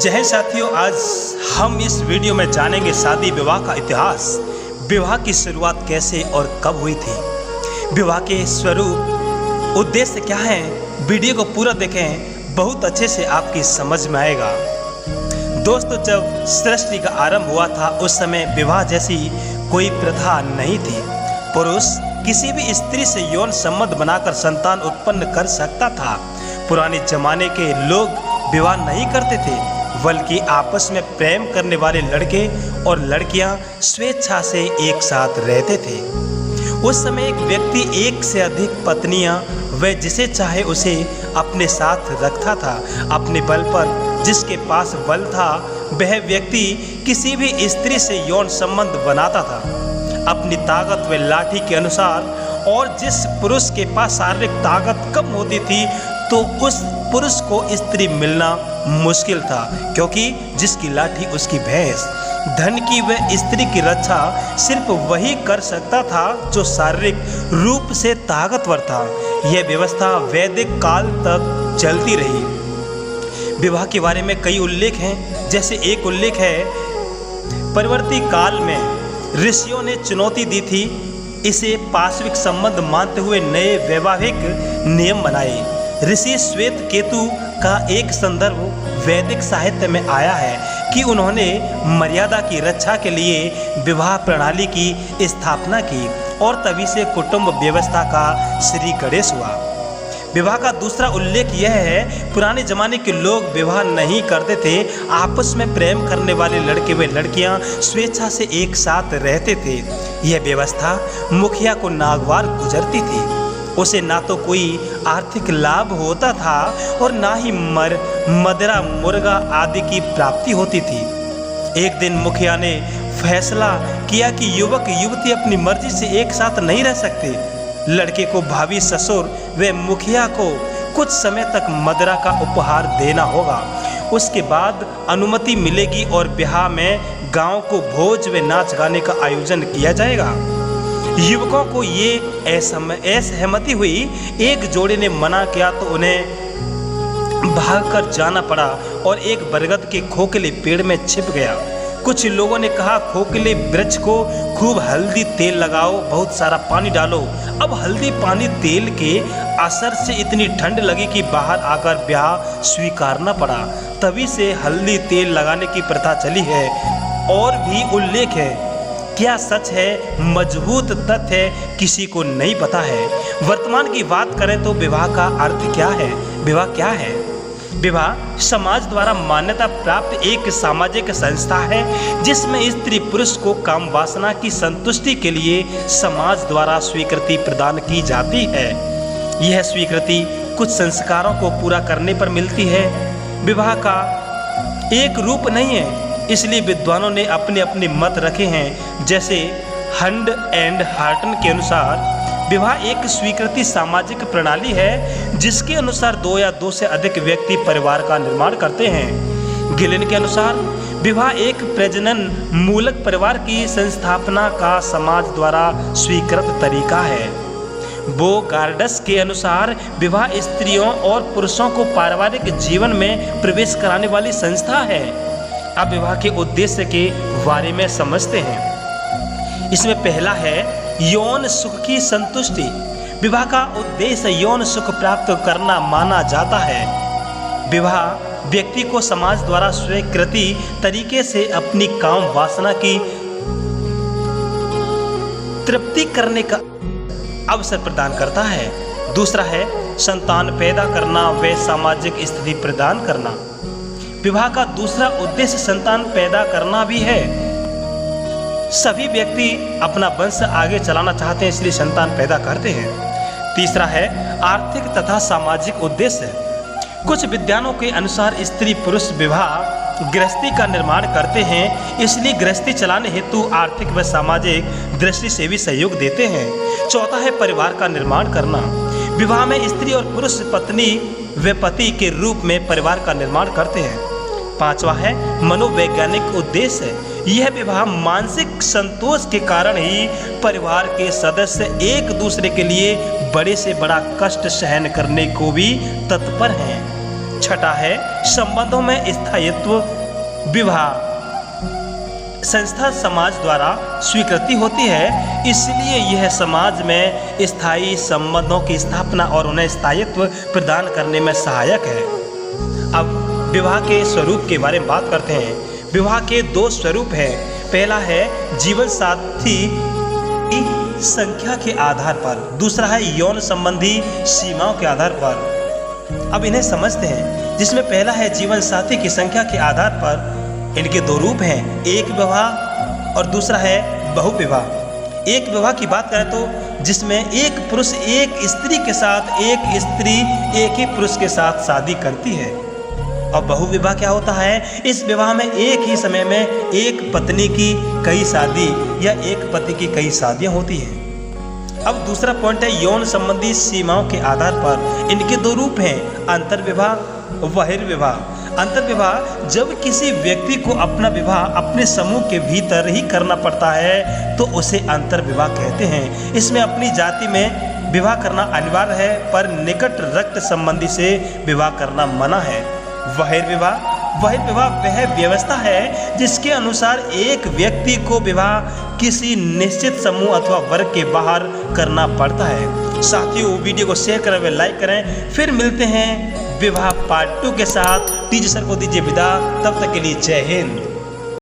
जय हिंद साथियों, आज हम इस वीडियो में जानेंगे शादी विवाह का इतिहास। विवाह की शुरुआत कैसे और कब हुई थी, विवाह के स्वरूप, उद्देश्य क्या है। वीडियो को पूरा देखें, बहुत अच्छे से आपकी समझ में आएगा। दोस्तों, जब सृष्टि का आरंभ हुआ था उस समय विवाह जैसी कोई प्रथा नहीं थी। पुरुष किसी भी स्त्री से यौन संबंध बनाकर संतान उत्पन्न कर सकता था। पुराने जमाने के लोग विवाह नहीं करते थे, बल्कि आपस में प्रेम करने वाले लड़के और लड़कियां स्वेच्छा से एक साथ रहते थे। उस समय एक व्यक्ति एक से अधिक पत्नियां वह जिसे चाहे उसे अपने साथ रखता था। अपने बल पर जिसके पास बल था वह व्यक्ति किसी भी स्त्री से यौन संबंध बनाता था अपनी ताकत व लाठी के अनुसार। और जिस पुरुष के पास शारीरिक ताकत कम होती थी तो उस पुरुष को स्त्री मिलना मुश्किल था, क्योंकि जिसकी लाठी उसकी भैंस। धन की व स्त्री की रक्षा सिर्फ वही कर सकता था जो शारीरिक रूप से ताकतवर था। यह व्यवस्था वैदिक काल तक चलती रही। विवाह के बारे में कई उल्लेख हैं, जैसे एक उल्लेख है परवर्ती काल में ऋषियों ने चुनौती दी थी, इसे पाशविक संबंध मानते हुए नए वैवाहिक नियम बनाए। ऋषि श्वेत केतु का एक संदर्भ वैदिक साहित्य में आया है कि उन्होंने मर्यादा की रक्षा के लिए विवाह प्रणाली की स्थापना की और तभी से कुटुंब व्यवस्था का श्री गणेश हुआ। विवाह का दूसरा उल्लेख यह है, पुराने जमाने के लोग विवाह नहीं करते थे। आपस में प्रेम करने वाले लड़के व लड़कियां स्वेच्छा से एक साथ रहते थे। यह व्यवस्था मुखिया को नागवार गुजरती थी। उसे ना तो कोई आर्थिक लाभ होता था और ना ही मदिरा मुर्गा आदि की प्राप्ति होती थी। एक दिन मुखिया ने फैसला किया कि युवक युवती अपनी मर्जी से एक साथ नहीं रह सकते। लड़के को भावी ससुर व मुखिया को कुछ समय तक मदिरा का उपहार देना होगा। उसके बाद अनुमति मिलेगी और ब्याह में गांव को भोज व नाच गाने का आयोजन किया जाएगा। युवकों को ये असहमति हुई। एक जोड़े ने मना किया तो उन्हें भागकर जाना पड़ा और एक बरगद के खोखले पेड़ में छिप गया। कुछ लोगों ने कहा, खोखले वृक्ष को खूब हल्दी तेल लगाओ, बहुत सारा पानी डालो। अब हल्दी पानी तेल के असर से इतनी ठंड लगी कि बाहर आकर ब्याह स्वीकारना पड़ा। तभी से हल्दी तेल लगाने की प्रथा चली है। और भी उल्लेख है, क्या सच है, मजबूत तथ्य है, किसी को नहीं पता है। वर्तमान की बात करें तो विवाह का अर्थ क्या है, विवाह क्या है। विवाह समाज द्वारा मान्यता प्राप्त एक सामाजिक संस्था है जिसमें स्त्री पुरुष को काम वासना की संतुष्टि के लिए समाज द्वारा स्वीकृति प्रदान की जाती है। यह स्वीकृति कुछ संस्कारों को पूरा करने पर मिलती है। विवाह का एक रूप नहीं है, इसलिए विद्वानों ने अपने अपने मत रखे हैं। जैसे हंड एंड हार्टन के अनुसार विवाह एक स्वीकृति सामाजिक प्रणाली है जिसके अनुसार दो या दो से अधिक व्यक्ति परिवार का निर्माण करते हैं। गिलिन के अनुसार विवाह एक प्रजनन मूलक परिवार की संस्थापना का समाज द्वारा स्वीकृत तरीका है। बोगार्डस के अनुसार विवाह स्त्रियों और पुरुषों को पारिवारिक जीवन में प्रवेश कराने वाली संस्था है। अब विवाह के उद्देश्य के बारे में समझते हैं। इसमें पहला है यौन सुख की संतुष्टि। विवाह का उद्देश्य यौन सुख प्राप्त करना माना जाता है। विवाह व्यक्ति को समाज द्वारा स्वीकृति तरीके से अपनी काम वासना की तृप्ति करने का अवसर प्रदान करता है। दूसरा है संतान पैदा करना व सामाजिक स्थिति प्रदान करना। विवाह का दूसरा उद्देश्य संतान पैदा करना भी है। सभी व्यक्ति अपना वंश आगे चलाना चाहते हैं, इसलिए संतान पैदा करते हैं। तीसरा है आर्थिक तथा सामाजिक उद्देश्य। कुछ विद्वानों के अनुसार स्त्री पुरुष विवाह गृहस्थी का निर्माण करते हैं, इसलिए गृहस्थी चलाने हेतु आर्थिक व सामाजिक दृष्टि से भी सहयोग देते हैं। चौथा है परिवार का निर्माण करना। विवाह में स्त्री और पुरुष पत्नी व पति के रूप में परिवार का निर्माण करते हैं। पांचवा है मनोवैज्ञानिक उद्देश्य। यह विवाह मानसिक संतोष के कारण ही परिवार के सदस्य एक दूसरे के लिए बड़े से बड़ा कष्ट सहन करने को भी तत्पर हैं। छठा है संबंधों में स्थायित्व। विवाह संस्था समाज द्वारा स्वीकृति होती है, इसलिए यह समाज में स्थायी संबंधों की स्थापना और उन्हें स्थायित्व प्रदान करने में सहायक है। अब विवाह के स्वरूप के बारे में बात करते हैं। विवाह के दो स्वरूप हैं। पहला है जीवन साथी की संख्या के आधार पर, दूसरा है यौन संबंधी सीमाओं के आधार पर। अब इन्हें समझते हैं। जिसमें पहला है जीवन साथी की संख्या के आधार पर। इनके दो रूप हैं, एक विवाह और दूसरा है बहुविवाह। एक विवाह की बात करें तो जिसमें एक पुरुष एक स्त्री के साथ, एक स्त्री एक ही पुरुष के साथ शादी करती है। और बहुविवाह क्या होता है? इस विवाह में एक ही समय में एक पत्नी की कई शादी या एक पति की कई शादियां होती हैं। अब दूसरा पॉइंट है यौन संबंधी सीमाओं के आधार पर। इनके दो रूप हैं, अंतर्विवाह, बहिर्विवाह। अंतर्विवाह जब किसी व्यक्ति को अपना विवाह अपने समूह के भीतर ही करना पड़ता है तो उसे अंतर्विवाह कहते हैं। इसमें अपनी जाति में विवाह करना अनिवार्य है, पर निकट रक्त संबंधी से विवाह करना मना है। बहिर्विवाह वह व्यवस्था है जिसके अनुसार एक व्यक्ति को विवाह किसी निश्चित समूह अथवा वर्ग के बाहर करना पड़ता है। साथियों, वीडियो को शेयर करें, लाइक करें। फिर मिलते हैं विवाह पार्ट 2 के साथ। टीचर सर को दीजिए विदा। तब तक के लिए जय हिंद।